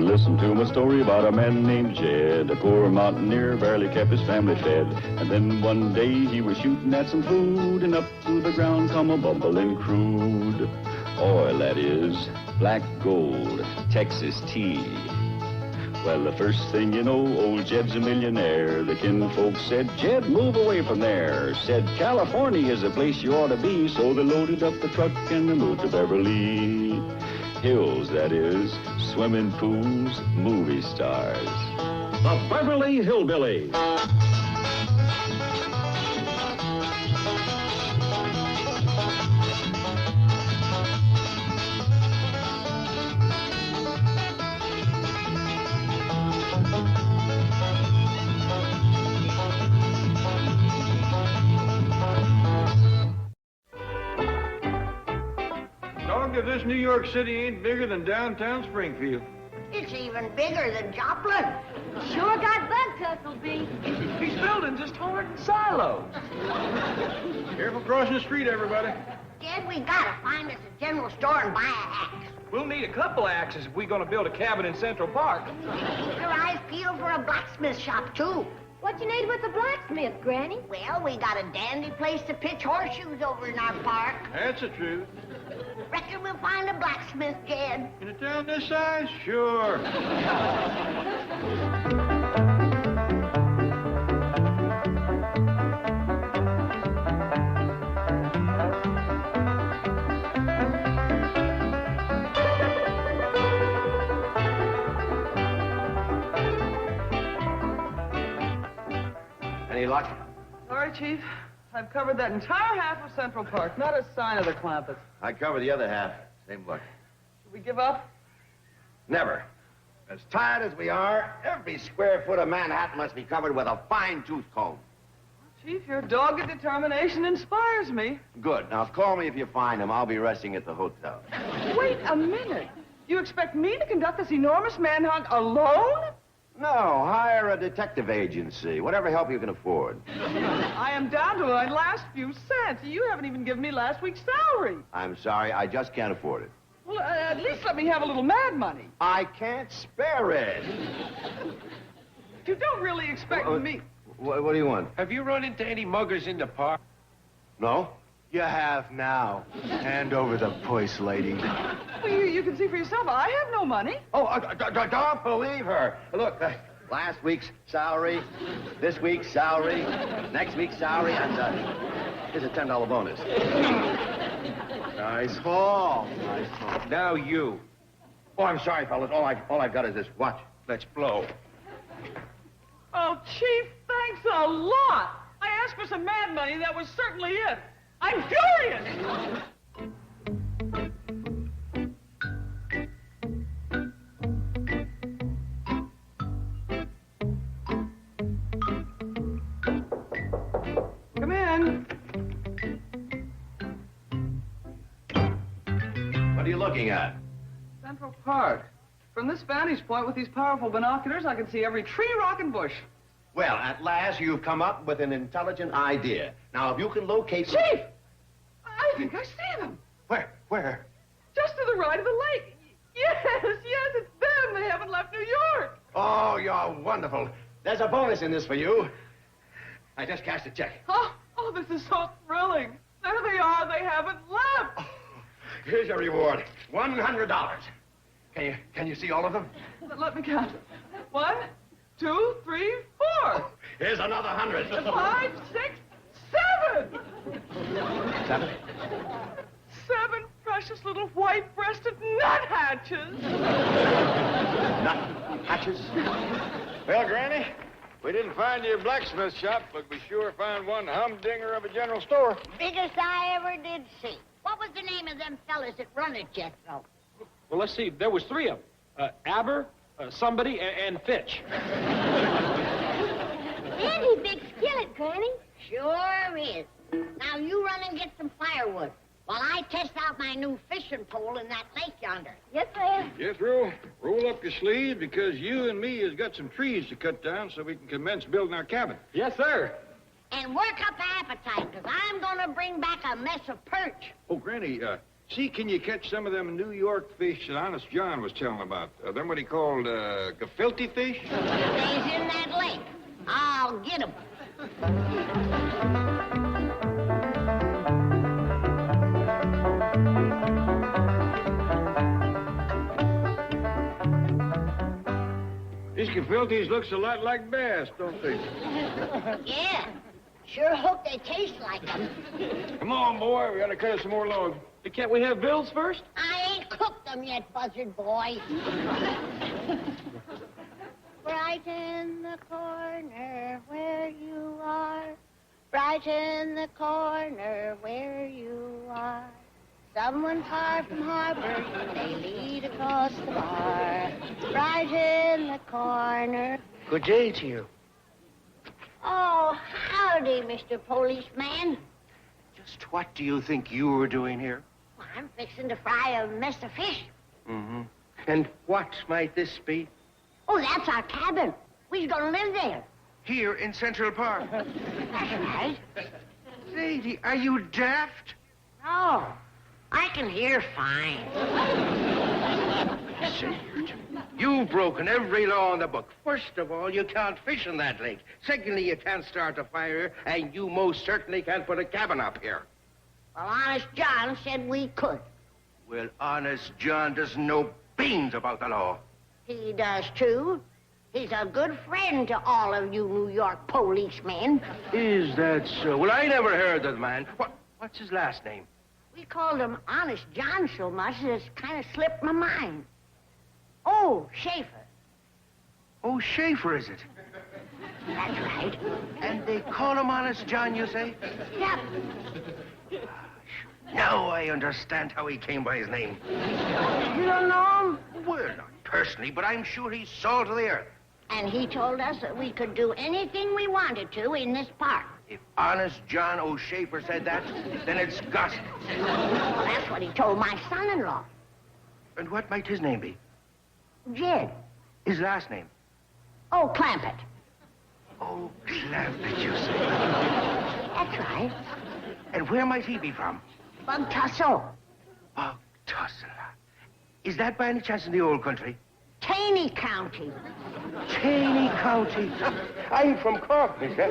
and listen to my story about a man named Jed. A poor mountaineer, barely kept his family fed. And then one day he was shooting at some food, and up through the ground come a bubbling crude oil, that is, black gold, Texas tea. Well, the first thing you know, old Jed's a millionaire. The kinfolk said, Jed, move away from there. Said, California is a place you ought to be. So they loaded up the truck and they moved to Beverly Hills, that is, swimming pools, movie stars. The Beverly Hillbillies. If this New York City ain't bigger than downtown Springfield. It's even bigger than Joplin. Sure got bug tussle, B. These buildings just taller than silos. Careful crossing the street, everybody. Jed, we gotta find us a general store and buy an axe. We'll need a couple axes if we're gonna build a cabin in Central Park. Keep your eyes peeled for a blacksmith shop, too. What you need with the blacksmith, Granny? Well, we got a dandy place to pitch horseshoes over in our park. That's the truth. Reckon we'll find a blacksmith, Jed. In a town this size? Sure. Any luck? Sorry, Chief. I've covered that entire half of Central Park. Not a sign of the Clampets. I cover the other half. Same luck. Should we give up? Never. As tired as we are, every square foot of Manhattan must be covered with a fine-tooth comb. Chief, your dogged determination inspires me. Good. Now, call me if you find him. I'll be resting at the hotel. Wait a minute. You expect me to conduct this enormous manhunt alone? No, hire a detective agency. Whatever help you can afford. I am down to my last few cents. You haven't even given me last week's salary. I'm sorry, I just can't afford it. Well, at least let me have a little mad money. I can't spare it. You don't really expect me... What do you want? Have you run into any muggers in the park? No? You have now. Hand over the purse, lady. Well, you can see for yourself. I have no money. Oh, don't believe her. Look, last week's salary, this week's salary, next week's salary, and here's a $10 bonus. Nice haul. Nice haul. Now you. Oh, I'm sorry, fellas. All I've got is this watch. Let's blow. Oh, Chief, thanks a lot. I asked for some mad money. That was certainly it. I'm furious. Come in. What are you looking at? Central Park. From this vantage point with these powerful binoculars, I can see every tree, rock, and bush. Well, at last you've come up with an intelligent idea. Now, if you can locate... Chief! I think I see them. Where? Just to the right of the lake. Yes, it's them. They haven't left New York. Oh, you're wonderful. There's a bonus in this for you. I just cashed a check. Oh, this is so thrilling. There they are. They haven't left. Oh, here's your reward. $100. Can you see all of them? Let me count. 1, 2, 3, 4. Here's another 100. 5, 6, 7. 7? 7 precious little white-breasted nuthatches. Nuthatches? Well, Granny, we didn't find you a blacksmith shop, but we sure found one humdinger of a general store. Biggest I ever did see. What was the name of them fellas that run it, Jethro? Well, let's see. There was 3 of them. Aber, somebody, and Fitch. Handy big skillet, Granny. Sure is. Now you run and get some firewood while I test out my new fishing pole in that lake yonder. Yes, sir. Jethro, roll up your sleeves because you and me has got some trees to cut down so we can commence building our cabin. Yes, sir. And work up appetite, because I'm going to bring back a mess of perch. Oh, Granny, See, can you catch some of them New York fish that Honest John was telling about? Them what he called gefilte fish? Stays in that lake. I'll get 'em. These gefiltes looks a lot like bass, don't they? Yeah. Sure hope they taste like 'em. Come on, boy. We gotta cut us some more logs. Can't we have bills first? I ain't cooked them yet, buzzard boy. Right in the corner where you are. Right in the corner where you are. Someone far from harbor, they lead across the bar. Right in the corner. Good day to you. Oh, howdy, Mr. Policeman. Just what do you think you were doing here? Well, I'm fixing to fry a mess of fish. Mm-hmm. And what might this be? Oh, that's our cabin. We're gonna live there. Here in Central Park. That's right. Lady, are you daft? No, I can hear fine. Listen here to me. You've broken every law in the book. First of all, you can't fish in that lake. Secondly, you can't start a fire, and you most certainly can't put a cabin up here. Well, Honest John said we could. Well, Honest John doesn't know beans about the law. He does, too. He's a good friend to all of you New York policemen. Is that so? Well, I never heard of the man. What's his last name? We called him Honest John so much that it's kind of slipped my mind. Oh, Schaefer. Oh, Schaefer, is it? That's right. And they call him Honest John, you say? Yep. Now I understand how he came by his name. You don't know him? Well, not personally, but I'm sure he's salt of the earth. And he told us that we could do anything we wanted to in this park. If Honest John O'Shafer said that, then it's gospel. Well, that's what he told my son-in-law, And what might his name be? Jed. His last name? Oh, Clampett. Oh, Clampett, you say. That's right. And where might he be from? Bug Tussle. Oh, Tussle. Is that by any chance in the old country? Taney County. Taney County. I'm from Cork, mister.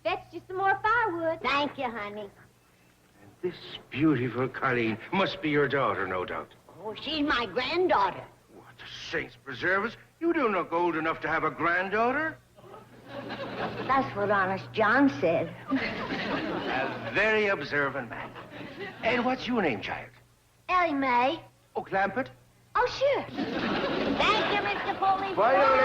Fetched you some more firewood. Thank you, honey. This beautiful Colleen must be your daughter, no doubt. Oh, she's my granddaughter. What, the saints preserve us? You don't look old enough to have a granddaughter. That's what Honest John said. A very observant man. And what's your name, child? Ellie Mae. Oh, Clampett? Oh, sure. Thank you, Mr. Policeman. Bye now,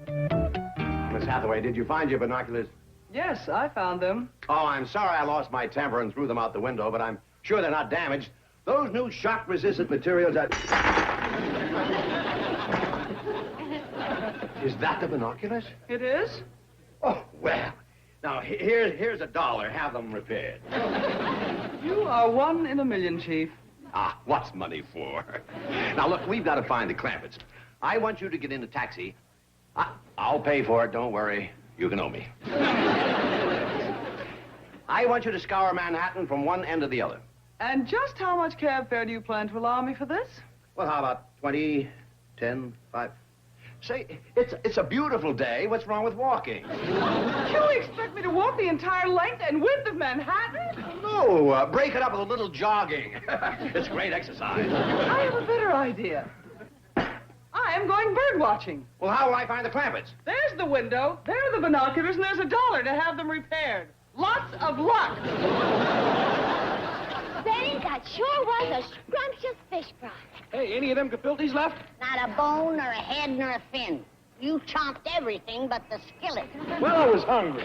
lady. Miss Hathaway, did you find your binoculars? Yes, I found them. Oh, I'm sorry I lost my temper and threw them out the window, but I'm sure they're not damaged. Those new shock-resistant materials are... Is that the binoculars? It is? Oh, well. Now, here's $1. Have them repaired. You are one in a million, Chief. Ah, what's money for? Now, look, we've got to find the Clampett's. I want you to get in a taxi. I'll pay for it, don't worry. You can owe me. I want you to scour Manhattan from one end to the other. And just how much cab fare do you plan to allow me for this? Well, how about 20, 10, 5? Say, it's a beautiful day. What's wrong with walking? You expect me to walk the entire length and width of Manhattan? No, break it up with a little jogging. It's great exercise. I have a better idea. I am going bird watching. Well, how will I find the Clampett's? There's the window, there are the binoculars, and there's $1 to have them repaired. Lots of luck. Benny, that sure was a scrumptious fish fry. Hey, any of them gefiltes left? Not a bone, nor a head, nor a fin. You chomped everything but the skillet. Well, I was hungry.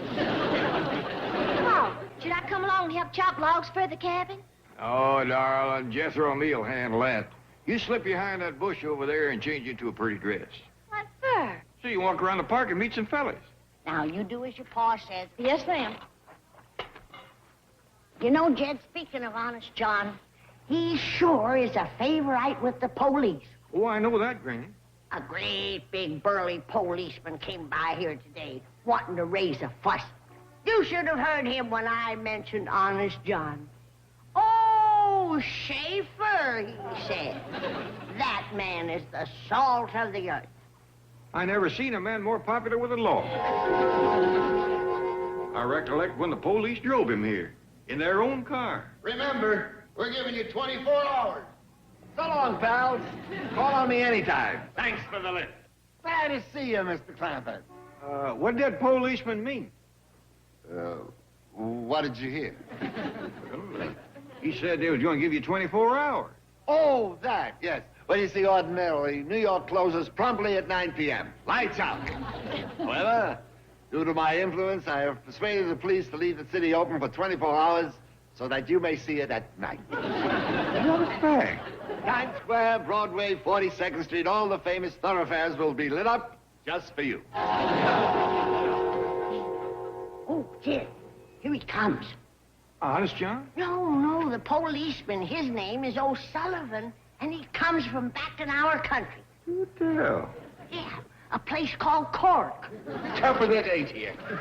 Oh, should I come along and help chop logs for the cabin? Oh, darling, Jethro and me'll handle that. You slip behind that bush over there and change into a pretty dress. What for? So you walk around the park and meet some fellas. Now, you do as your pa says. Yes, ma'am. You know, Jed, speaking of Honest John, he sure is a favorite with the police. Oh, I know that, Granny. A great big burly policeman came by here today, wanting to raise a fuss. You should have heard him when I mentioned Honest John. Oh, Schaefer, he said. That man is the salt of the earth. I never seen a man more popular with the law. I recollect when the police drove him here in their own car. Remember, we're giving you 24 hours. So long, pals. Call on me anytime. Thanks for the lift. Glad to see you, Mr. Clampett. What did that policeman mean? What did you hear? He said they was going to give you 24 hours. Oh, that, yes. Well, you see, ordinarily, New York closes promptly at 9 p.m. Lights out. However, due to my influence, I have persuaded the police to leave the city open for 24 hours so that you may see it at night. What a fact. Times Square, Broadway, 42nd Street, all the famous thoroughfares will be lit up just for you. Oh, Jed, here he comes. Honest, John? No, the policeman. His name is O'Sullivan, and he comes from back in our country. What the hell? Yeah, a place called Cork. Tougher than 8 here. And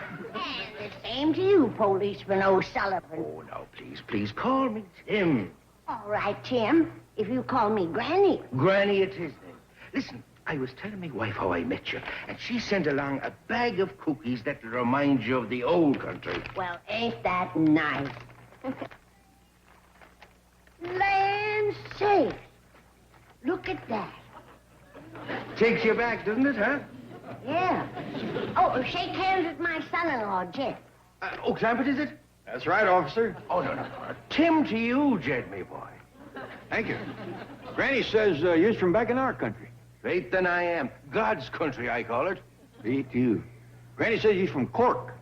the same to you, Policeman O'Sullivan. Oh, no, please, call me Tim. All right, Tim, if you call me Granny. Granny, it is then. Listen, I was telling my wife how I met you, and she sent along a bag of cookies that'll remind you of the old country. Well, ain't that nice? Land sakes. Look at that. Takes you back, doesn't it, huh? Yeah. Oh, shake hands with my son-in-law, Jed. Clampett, is it? That's right, officer. Oh, no. Tim to you, Jed, me boy. Thank you. Granny says you're from back in our country. Straight than I am. God's country, I call it. Me too. Granny says you're from Cork.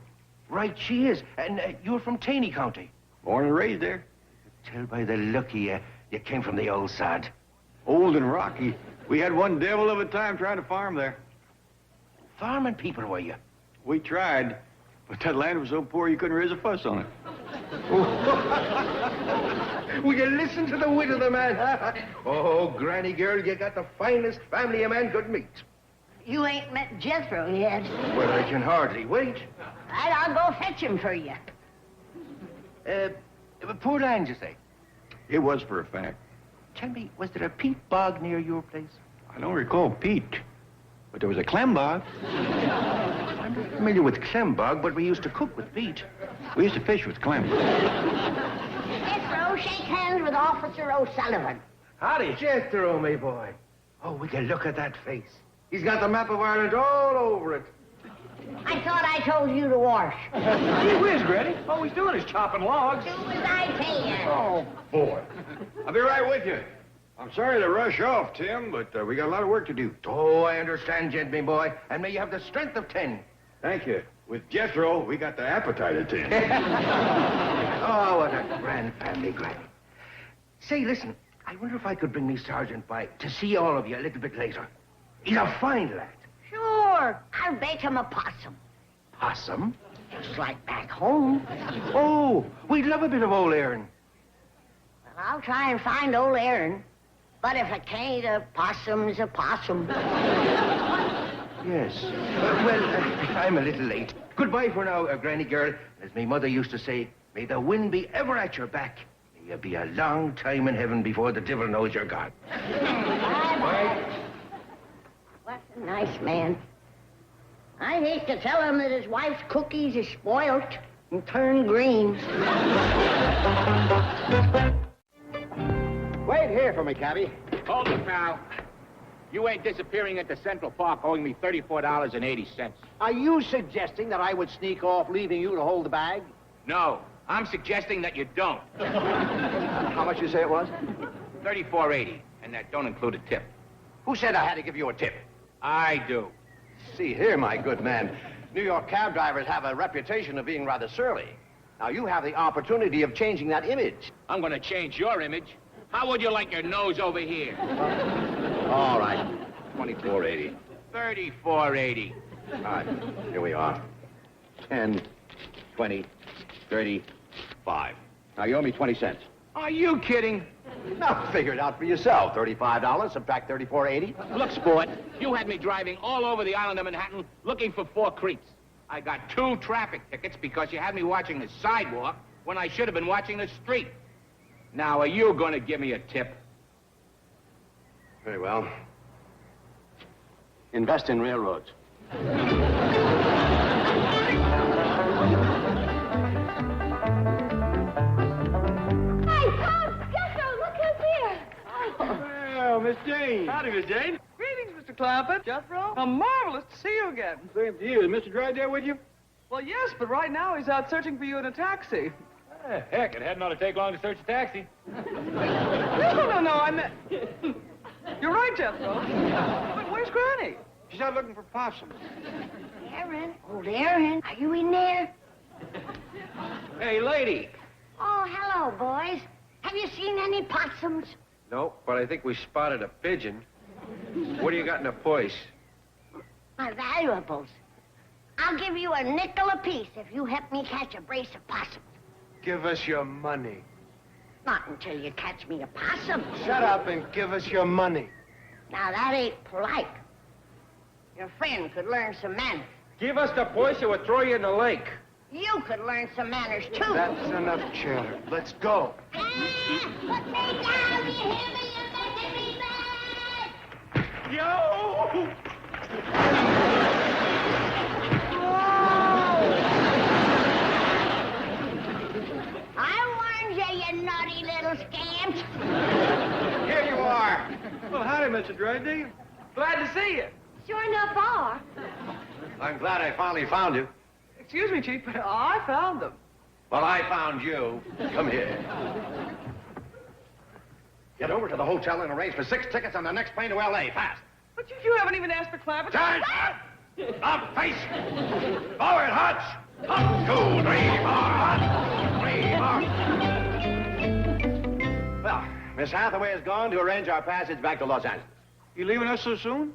Right, she is. And you're from Taney County. Born and raised there. Tell by the look you came from the old sod. Old and rocky. We had one devil of a time trying to farm there. Farming people, were you? We tried, but that land was so poor you couldn't raise a fuss on it. Will you listen to the wit of the man, huh? Oh, Granny girl, you got the finest family a man could meet. You ain't met Jethro yet. Well, I can hardly wait. Right, I'll go fetch him for you. Poor land, you say? It was for a fact. Tell me, was there a peat bog near your place? I don't recall peat, but there was a clem bog. I'm not familiar with clem bog, but we used to cook with peat. We used to fish with clem. Jethro, shake hands with Officer O'Sullivan. Howdy, Jethro, me boy. Oh, will you look at that face? He's got the map of Ireland all over it. I thought I told you to wash. Gee whiz, Granny. All he's doing is chopping logs. Do as I tell you. Oh, boy. I'll be right with you. I'm sorry to rush off, Tim, but we got a lot of work to do. Oh, I understand, Jed, me boy. And may you have the strength of 10. Thank you. With Jethro, we got the appetite of 10. Oh, what a grand family, Granny. Say, listen, I wonder if I could bring me sergeant by to see all of you a little bit later. He's a fine lad. Sure, I'll bake him a possum. Possum? Just like back home. Oh, we'd love a bit of old Aaron. Well, I'll try and find old Aaron. But if I can't, a possum's a possum. Yes. Well, I'm a little late. Goodbye for now, Granny girl. As my mother used to say, may the wind be ever at your back. May you be a long time in heaven before the devil knows you're gone. Bye-bye. What a nice man. I hate to tell him that his wife's cookies is spoilt and turned green. Wait here for me, cabby. Hold it now. You ain't disappearing into Central Park owing me $34.80. Are you suggesting that I would sneak off, leaving you to hold the bag? No, I'm suggesting that you don't. How much you say it was? $34.80, and that don't include a tip. Who said I had to give you a tip? I do. See here, my good man. New York cab drivers have a reputation of being rather surly. Now, you have the opportunity of changing that image. I'm gonna change your image. How would you like your nose over here? All right. $24.80. $34.80. All right, here we are. 10, 20, 30, 5. Now, you owe me 20 cents. Are you kidding? Now, figure it out for yourself. $35, subtract $34.80. Look, sport, you had me driving all over the island of Manhattan looking for 4 creeps. I got 2 traffic tickets because you had me watching the sidewalk when I should have been watching the street. Now, are you going to give me a tip? Very well. Invest in railroads. Well, Miss Jane. Howdy, Miss Jane. Greetings, Mr. Clampett. Jethro. How marvelous to see you again. Same to you. Is Mr. Drysdale with you? Well, yes, but right now he's out searching for you in a taxi. Heck, it hadn't ought to take long to search a taxi. No, I meant... You're right, Jethro. But where's Granny? She's out looking for possums. Aaron, old Aaron, are you in there? Hey, lady. Oh, hello, boys. Have you seen any possums? No, but I think we spotted a pigeon. What do you got in the purse? My valuables. I'll give you a nickel apiece if you help me catch a brace of possums. Give us your money. Not until you catch me a possum. Shut up and give us your money. Now, that ain't polite. Your friend could learn some manners. Give us the purse or we'll throw you in the lake. You could learn some manners, too. That's enough chatter. Let's go. Put me down, you hear me? You making me mad! Yo! I warned you, you naughty little scamps. Here you are. Well, howdy, Mr. Drysdale. Glad to see you. Sure enough are. I'm glad I finally found you. Excuse me, Chief, but I found them. Well, I found you. Come here. Get over to the hotel and arrange for 6 tickets on the next plane to L.A. Fast. But you haven't even asked for Clampett. Turn! Up, face! Forward, Hutch! Up, 2, 3, 4, 3, 4. Well, Miss Hathaway has gone to arrange our passage back to Los Angeles. You leaving us so soon?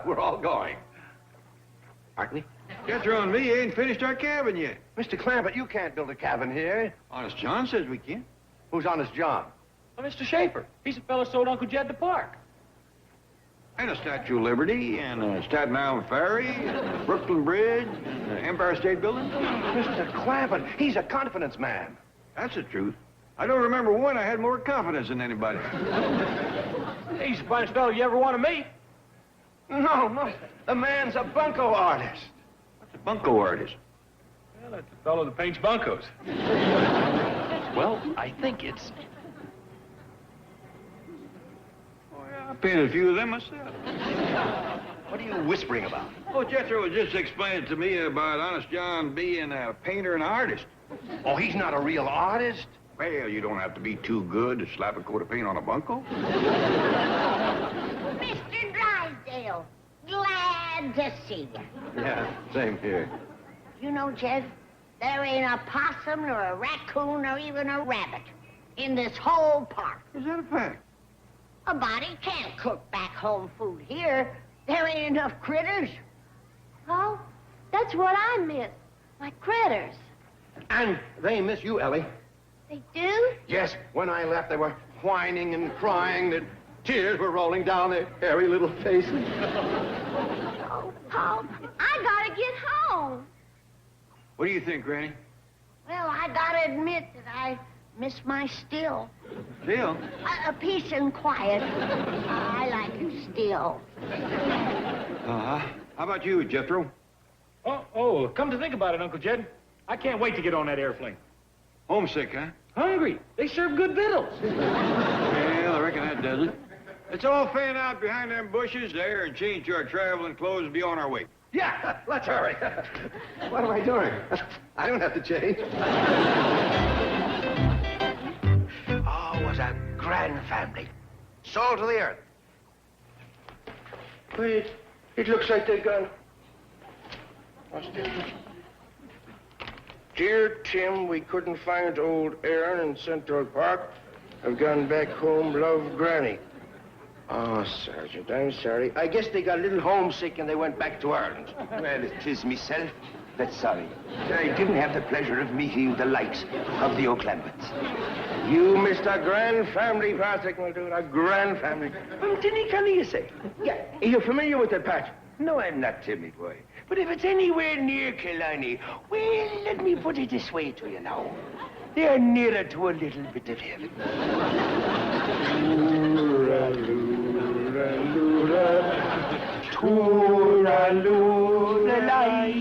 We're all going. Aren't we? Jethro and me ain't finished our cabin yet. Mr. Clampett, you can't build a cabin here. Honest John says we can. Who's Honest John? Well, Mr. Schaefer. He's the fellow sold Uncle Jed the park. And a Statue of Liberty, and a Staten Island Ferry, and a Brooklyn Bridge, and the Empire State Building. Mr. Clampett, he's a confidence man. That's the truth. I don't remember when I had more confidence than anybody. He's the finest fellow you ever want to meet. No. The man's a bunco artist. What's a bunco artist? Well, that's the fellow that paints bunkos. Well, I think it's... Oh, yeah, I painted a few of them myself. What are you whispering about? Oh, Jethro was just explaining to me about Honest John being a painter and artist. Oh, he's not a real artist? Well, you don't have to be too good to slap a coat of paint on a bunco. Mr. Drysdale, glad to see you. Yeah, same here. You know, Jed, there ain't a possum nor a raccoon or even a rabbit in this whole park. Is that a fact? A body can't cook back home food here. There ain't enough critters. Oh, that's what I miss. My critters. And they miss you, Ellie. They do? Yes, when I left, they were whining and crying. The tears were rolling down their hairy little faces. Oh, I gotta get home. What do you think, Granny? Well, I gotta admit that I miss my still. Still? A peace and quiet. I like it still. Uh-huh. How about you, Jethro? Oh, come to think about it, Uncle Jed, I can't wait to get on that airplane. Homesick, huh? Hungry. They serve good victuals. Well, I reckon that does it. Let's all fan out behind them bushes there and change to our traveling clothes and be on our way. Yeah, let's hurry. What am I doing? I don't have to change. Oh, it was a grand family. Salt of the earth. Wait, it looks like they're gone. What's this? Dear Tim, we couldn't find old Aaron in Central Park. I've gone back home, love Granny. Oh, Sergeant, I'm sorry. I guess they got a little homesick and they went back to Ireland. Well, it is myself that's sorry. I didn't have the pleasure of meeting the likes of the O'Clampets. You missed a grand family, Patrick, will do it. A grand family. I'm Timmy Kelly, you say? Yeah. Are you familiar with that, Pat? No, I'm not Timmy, boy. But if it's anywhere near Killarney, well, let me put it this way to you now. They're nearer to a little bit of heaven. Tooraloo-la-lay.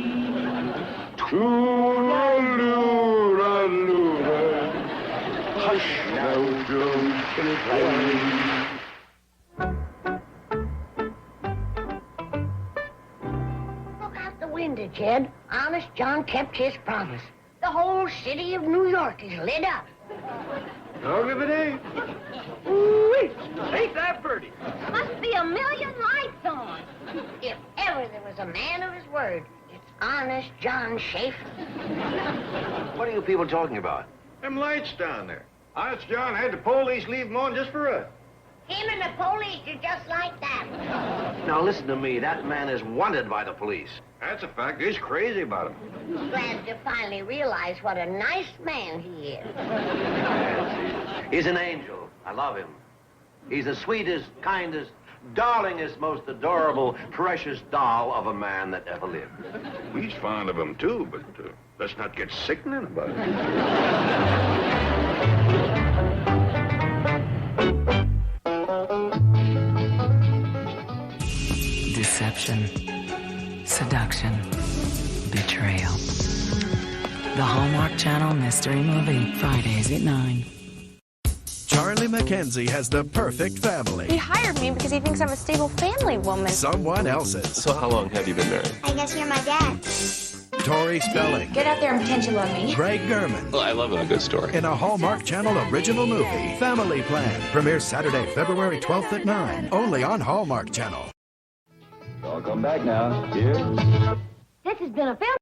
Tooraloo-la-loo-la. Hush now, drums and play. Look out the window, Jed. Honest John kept his promise. The whole city of New York is lit up. Dog of a day. Ooh-wee. Ain't that pretty? Must be a million lights on. If ever there was a man of his word, it's Honest John Schaefer. What are you people talking about? Them lights down there. Honest John had the police leave them on just for us. Him and the police are just like that. Now listen to me. That man is wanted by the police. That's a fact. He's crazy about him. Glad to finally realize what a nice man he is. He's an angel. I love him. He's the sweetest, kindest, darlingest, most adorable, precious doll of a man that ever lived. He's fond of him, too, but let's not get sickening about it. Deception, seduction, betrayal. The Hallmark Channel Mystery Movie, Fridays at 9. Charlie McKenzie has the perfect family. He hired me because he thinks I'm a stable family woman. Someone else's. So how long have you been married? I guess you're my dad. Tori Spelling. Get out there and pretend you love me. Greg Gurman. Well, I love a good story. In a Hallmark Channel original movie, Family Plan. Premieres Saturday, February 12th at 9. Only on Hallmark Channel. I'll come back now. Here. This has been a film